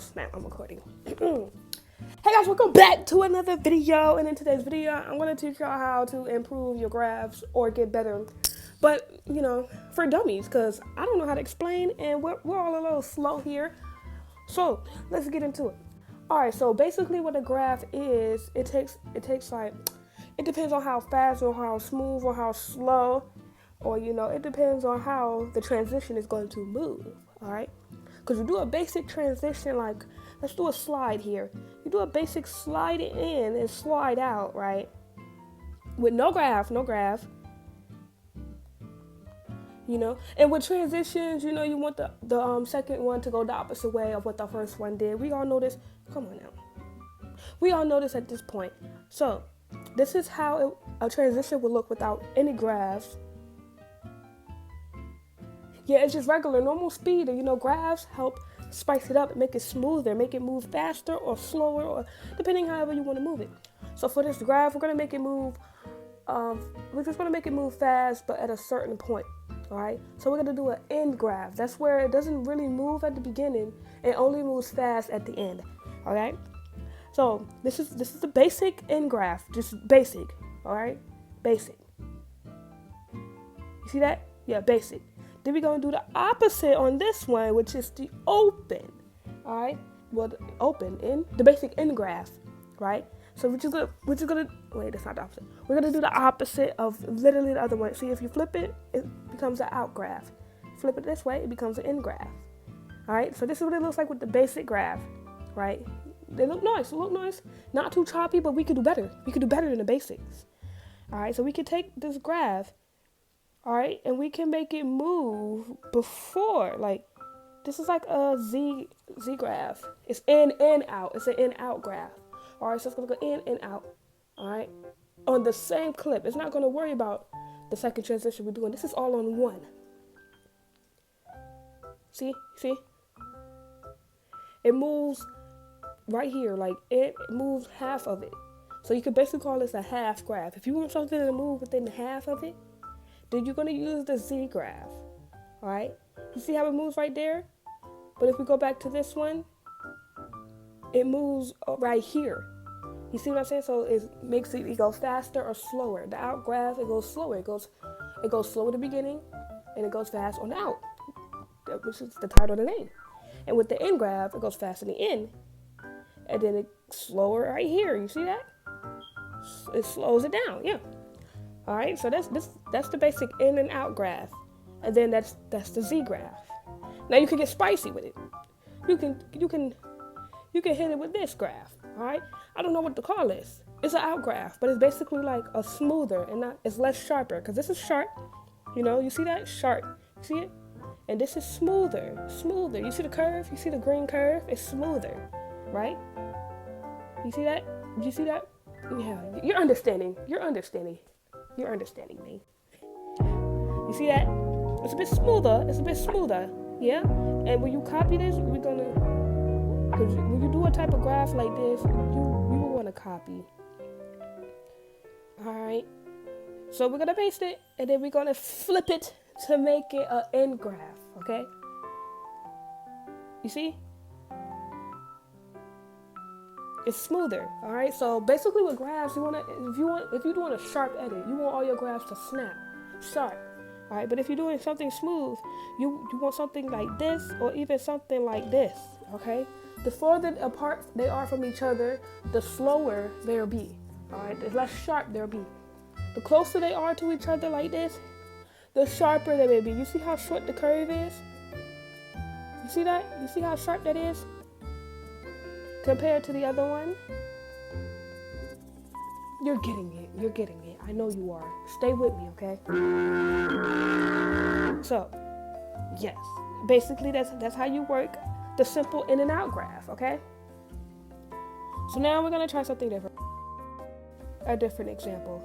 snap, I'm recording. Hey guys, welcome back to another video. And in today's video, I'm going to teach y'all how to improve your graphs or get better. But, you know, for dummies, because I don't know how to explain and we're all a little slow here. So let's get into it. All right, so basically what a graph is, it takes like, it depends on how fast or how smooth or how slow, or, you know, it depends on how the transition is going to move, all right? Because you do a basic transition, like, let's do a slide here. You do a basic slide in and slide out, right? With no graph, you know? And with transitions, you know, you want the second one to go the opposite way of what the first one did. We all know this. Come on now. We all know this at this point. So, this is how a transition would look without any graphs. Yeah, it's just regular, normal speed. And, you know, graphs help spice it up and make it smoother, make it move faster or slower, or depending however you want to move it. So for this graph, we're going to make it move, we're just going to make it move fast, but at a certain point, all right? So we're going to do an end graph. That's where it doesn't really move at the beginning. It only moves fast at the end, all right? So this is the basic end graph, just basic, all right? Basic. You see that? Yeah, basic. Then we're going to do the opposite on this one, which is the open, all right? Well, the open, in the basic end graph, right? So we're just gonna, wait, that's not the opposite. We're going to do the opposite of literally the other one. See, if you flip it, it becomes an out graph. Flip it this way, it becomes an end graph, all right? So this is what it looks like with the basic graph, right? They look nice, not too choppy, but we could do better. We could do better than the basics, all right? So we could take this graph, all right, and we can make it move before, like, this is like a Z graph. It's in and out. It's an in-out graph. All right, so it's going to go in and out, all right, on the same clip. It's not going to worry about the second transition we're doing. This is all on one. See? It moves right here, like, it moves half of it. So you could basically call this a half graph. If you want something to move within half of it, then you're going to use the Z graph, all right? You see how it moves right there? But if we go back to this one, it moves right here. You see what I'm saying? So it makes it go faster or slower. The out graph, it goes slower. It goes slow at the beginning, and it goes fast on the out, which is the title of the name. And with the end graph, it goes fast in the end, and then it's slower right here. You see that? It slows it down, yeah. All right, so that's the basic in and out graph, and then that's the Z graph. Now you can get spicy with it. You can hit it with this graph. All right, I don't know what to call this. It's an out graph, but it's basically like a smoother and it's less sharper, because this is sharp. You know, you see that? Sharp. You see it? And this is smoother. You see the curve? You see the green curve? It's smoother, right? You see that? Did you see that? Yeah, you're understanding me. You see that? It's a bit smoother, yeah? And when you copy this, because when you do a type of graph like this, you will want to copy. All right? So we're going to paste it, and then we're going to flip it to make it an end graph, okay? You see? It's smoother, all right? So basically with graphs, if you're doing a sharp edit, you want all your graphs to snap, sharp, all right? But if you're doing something smooth, you want something like this or even something like this, okay? The further apart they are from each other, the slower they'll be, all right? The less sharp they'll be. The closer they are to each other like this, the sharper they may be. You see how short the curve is? You see that? You see how sharp that is? Compared to the other one? You're getting it. I know you are. Stay with me, okay? So, yes. Basically, that's how you work the simple in and out graph, okay? So now we're going to try something different. A different example.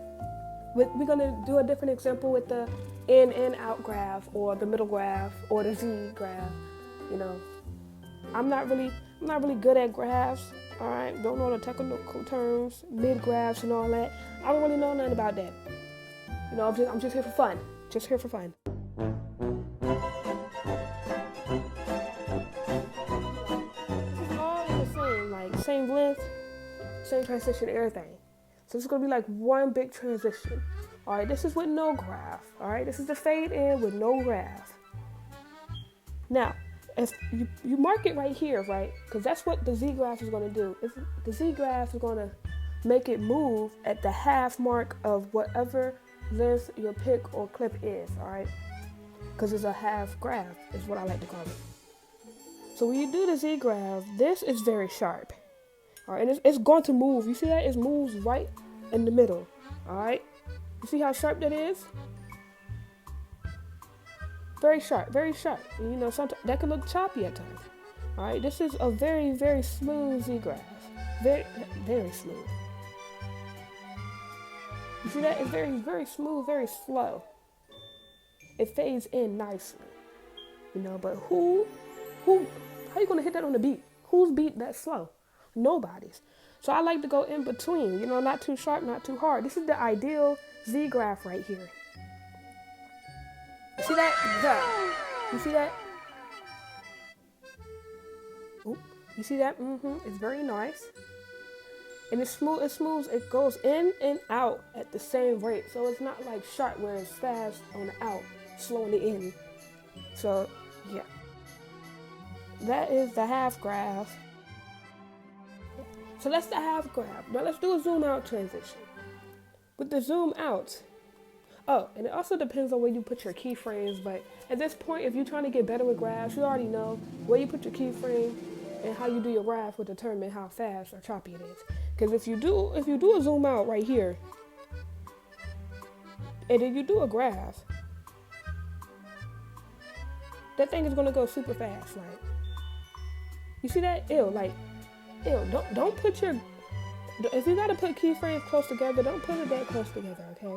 We're going to do a different example with the in and out graph, or the middle graph, or the Z graph, you know. I'm not really good at graphs, all right? Don't know the technical terms, mid graphs and all that. I don't really know nothing about that. You know, I'm just here for fun. All same length, same transition, everything. So it's gonna be like one big transition. All right, this is with no graph. All right, this is the fade in with no graph. Now, if you mark it right here, right? Because that's what the Z graph is gonna do. The Z graph is gonna make it move at the half mark of whatever length your pick or clip is. All right, because it's a half graph is what I like to call it. So when you do the Z graph, this is very sharp. All right, and it's going to move. You see that? It moves right in the middle. All right, you see how sharp that is? Very sharp, very sharp. And, you know, sometimes that can look choppy at times. All right, this is a very, very smooth Z graph. Very, very smooth. You see that? It's very, very smooth, very slow. It fades in nicely. You know, but how you gonna hit that on the beat? Whose beat that slow? Nobody's. So I like to go in between, you know, not too sharp, not too hard. This is the ideal Z graph right here. You see that? Yeah. You see that? Oop. You see that? It's very nice. And it's smooth, it goes in and out at the same rate. So it's not like sharp where it's fast on the out, slowing it in. So yeah. That is the half graph. So that's the half graph. Now let's do a zoom out transition. With the zoom out, oh, and it also depends on where you put your keyframes, but at this point, if you're trying to get better with graphs, you already know where you put your keyframe and how you do your graph will determine how fast or choppy it is. Because if you do a zoom out right here, and then you do a graph, that thing is gonna go super fast, like. You see that? Don't put your, if you gotta put keyframes close together, don't put it that close together, okay?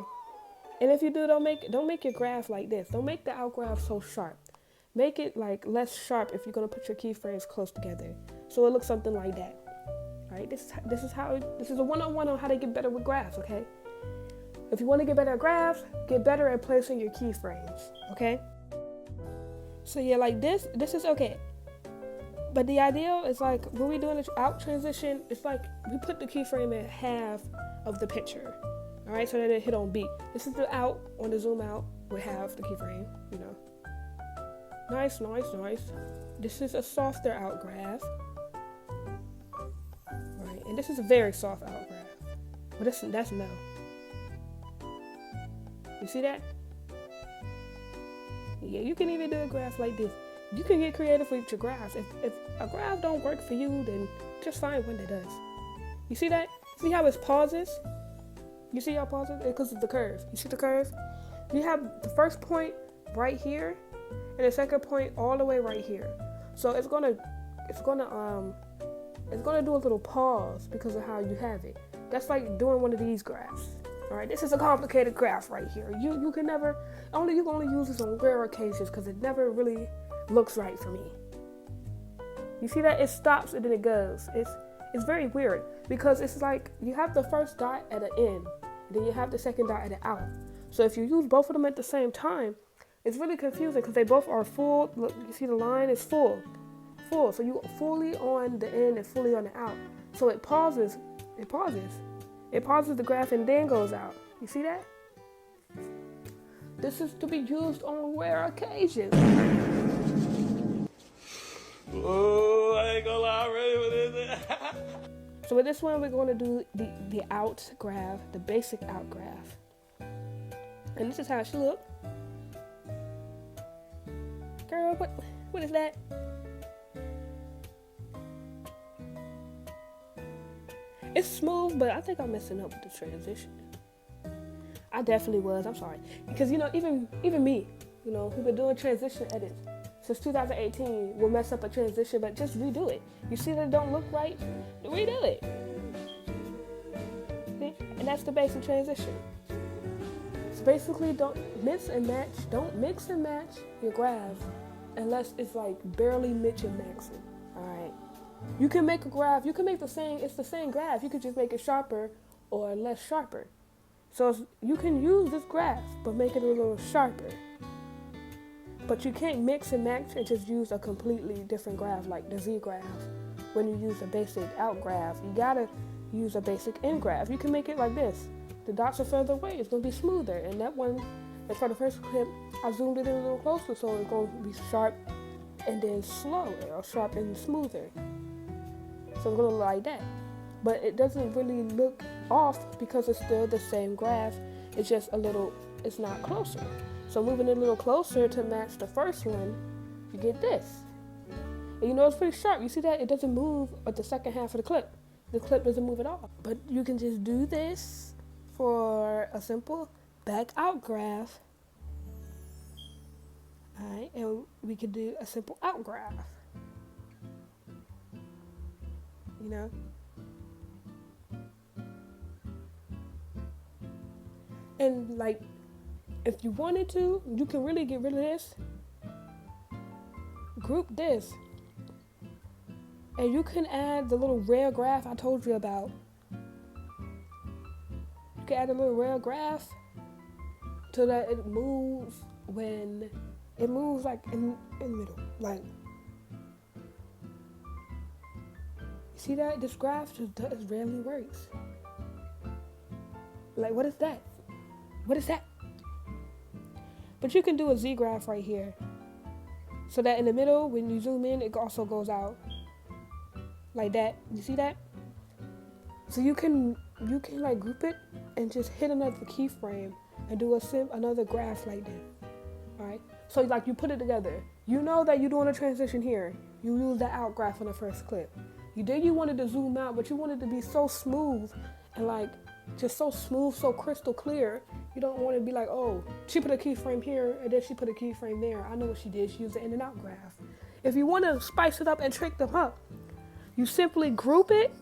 And if you do, don't make your graph like this. Don't make the out graph so sharp. Make it like less sharp if you're gonna put your keyframes close together. So it looks something like that. All right, this is a one-on-one on how to get better with graphs, okay? If you wanna get better at graphs, get better at placing your keyframes, okay? So yeah, like this is okay. But the ideal is like when we're doing an out transition, it's like we put the keyframe at half of the picture. All right, so that it hit on beat. This is the out on the zoom out with half the keyframe, you know. Nice, nice, nice. This is a softer out graph. All right, and this is a very soft out graph. But that's no. You see that? Yeah, you can even do a graph like this. You can get creative with your graphs. If a graph don't work for you, then just find one that does. You see that? See how it pauses? You see how it pauses? Because of the curve. You see the curve? You have the first point right here, and the second point all the way right here. So it's gonna do a little pause because of how you have it. That's like doing one of these graphs. All right, this is a complicated graph right here. You can only use this on rare occasions because it never really looks right for me. You see that? It stops and then it goes. It's very weird because it's like you have the first dot at an end, and then you have the second dot at an out. So if you use both of them at the same time, it's really confusing because they both are full. Look, you see the line is full. So you fully on the end and fully on the out. So it pauses the graph and then goes out. You see that? This is to be used on rare occasions. Oh, I ain't gonna lie, I'm ready with this. So with this one, we're going to do the out graph, the basic out graph. And this is how it should look. Girl, what is that? It's smooth, but I think I'm messing up with the transition. I definitely was. I'm sorry. Because, you know, even me, you know, who've been doing transition edits since 2018 will mess up a transition, but just redo it. You see that it don't look right? Redo it. See? And that's the basic transition. So basically, don't mix and match your graph unless it's like barely mix and maxing. All right. You can make a graph. You can make it's the same graph. You could just make it sharper or less sharper. So you can use this graph, but make it a little sharper. But you can't mix and match and just use a completely different graph like the Z graph when you use a basic out graph. You gotta use a basic in graph. You can make it like this. The dots are further away, it's gonna be smoother. And that one, as for the first clip, I zoomed it in a little closer, so it's gonna be sharp and then slow, or sharp and smoother. So it's gonna look like that. But it doesn't really look off because it's still the same graph. It's just a little, it's not closer. So moving it a little closer to match the first one, you get this. And you know it's pretty sharp. You see that? It doesn't move at the second half of the clip. The clip doesn't move at all. But you can just do this for a simple back out graph. Alright, and we could do a simple out graph. You know? And like, if you wanted to, you can really get rid of this. Group this. And you can add the little rail graph I told you about. You can add a little rail graph so that it moves when it moves like in the middle. Like, you see that? This graph just rarely works. Like, what is that? What is that? But you can do a Z graph right here. So that in the middle, when you zoom in, it also goes out. Like that. You see that? So you can like group it and just hit another keyframe and do another graph like that. Alright? So like you put it together. You know that you're doing a transition here. You use the out graph in the first clip. You wanted to zoom out, but you wanted to be so smooth and like just so smooth, so crystal clear. You don't want to be like, oh, she put a keyframe here and then she put a keyframe there. I know what she did. She used the in and out graph. If you want to spice it up and trick them up, you simply group it,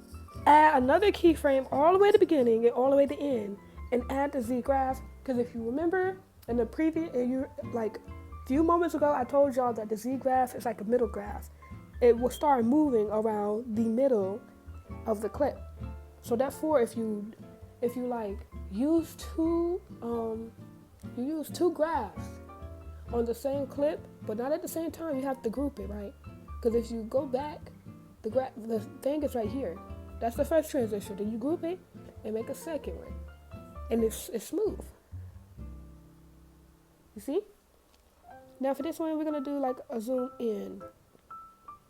add another keyframe all the way to the beginning and all the way to the end, and add the Z graph. Because if you remember in the previous, like a few moments ago, I told y'all that the Z graph is like a middle graph. It will start moving around the middle of the clip. So therefore, if you like use two graphs on the same clip, but not at the same time, you have to group it, right? Because if you go back, the thing is right here. That's the first transition. Then you group it and make a second one, and it's smooth. You see? Now for this one, we're gonna do like a zoom in,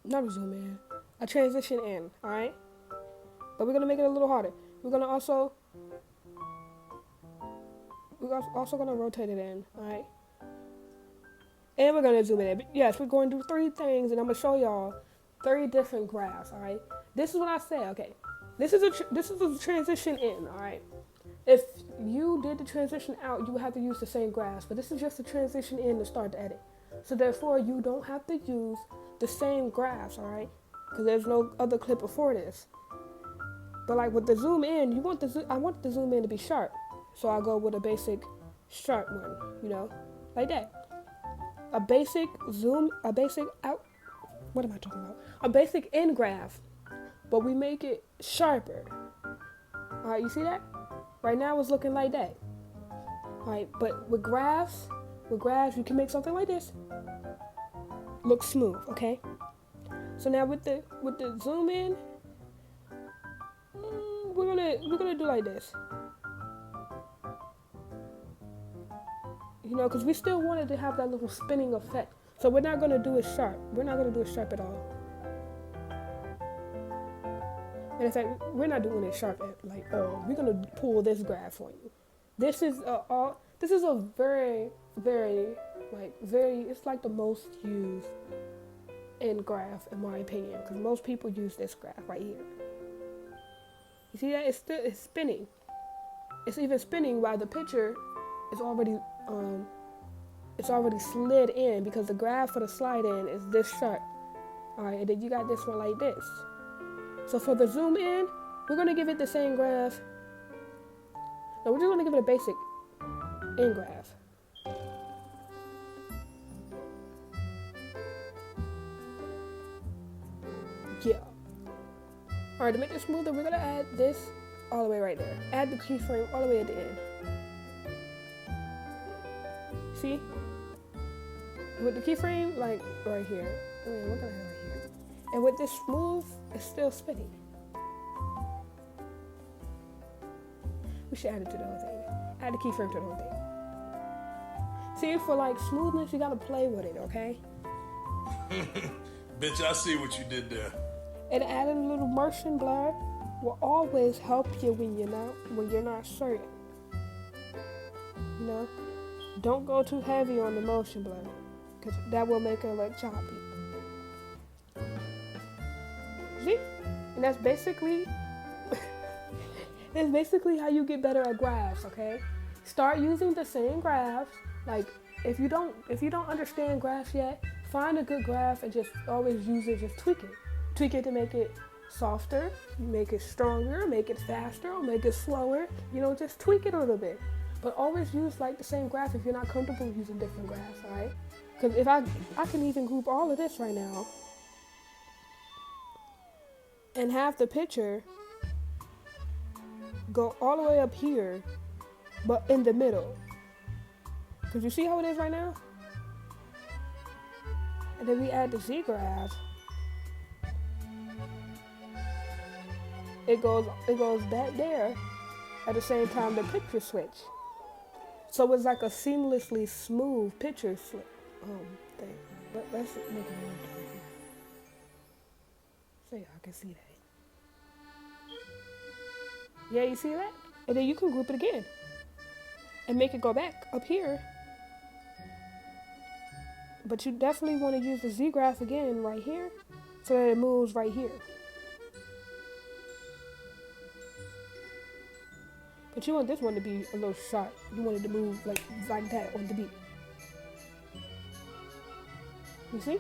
not a zoom in, a transition in. All right, but we're gonna make it a little harder. We're also gonna rotate it in. All right, and we're gonna zoom in. But yes, we're going to do 3 things, and I'm gonna show y'all 3 different graphs. All right, this is what I say. Okay, this is a transition in. All right, if you did the transition out, you would have to use the same graphs, but this is just a transition in to start the edit. So therefore, you don't have to use the same graphs. All right, because there's no other clip before this. But like with the zoom in, I want the zoom in to be sharp, so I go with a basic sharp one. You know, like that. A basic out. What am I talking about? A basic in graph, but we make it sharper. All right, you see that? Right now it's looking like that. All right, but with graphs, you can make something like this look smooth. Okay. So now with the zoom in, we're gonna do like this. You know, because we still wanted to have that little spinning effect. So we're not gonna do it sharp. We're not gonna do it sharp at all. And in fact, we're not doing it sharp at like, oh, we're gonna pull this graph on you. This is a very, very, it's like the most used in graph in my opinion, because most people use this graph right here. You see that? It's spinning. It's even spinning while the picture is already slid in, because the graph for the slide in is this sharp. Alright, and then you got this one like this. So for the zoom in, we're gonna give it the same graph. No, we're just gonna give it a basic in graph. Yeah. Alright, to make it smoother, we're gonna add this all the way right there. Add the keyframe all the way at the end. See? With the keyframe, like right here. What can I have right here? And with this smooth it's still spinning. We should add it to the whole thing. Add the keyframe to the whole thing. See, for like smoothness, you gotta play with it, okay? Bitch, I see what you did there. And adding a little motion blur will always help you when you're not certain. You know, don't go too heavy on the motion blur, because that will make it look choppy. See, and that's basically how you get better at graphs. Okay, start using the same graphs. Like if you don't understand graphs yet, find a good graph and just always use it. Just tweak it to make it softer, make it stronger, make it faster, or make it slower. You know, just tweak it a little bit. But always use like the same graph if you're not comfortable using different graphs, all right? Because if I can even group all of this right now and have the picture go all the way up here, but in the middle. Because you see how it is right now? And then we add the Z graph. It goes back there at the same time the picture switch. So it's like a seamlessly smooth picture thing. But let's make it more different. So y'all can see that. Yeah, you see that? And then you can group it again and make it go back up here. But you definitely want to use the Z graph again right here so that it moves right here. But you want this one to be a little sharp. You want it to move like that on the beat. You see?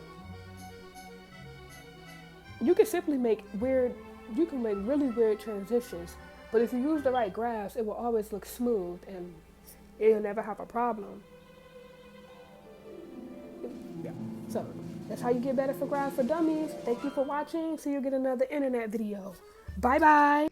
You can simply make really weird transitions, but if you use the right graphs, it will always look smooth and you'll never have a problem. Yeah. So that's how you get better for graphs for dummies. Thank you for watching. See you get another internet video. Bye bye.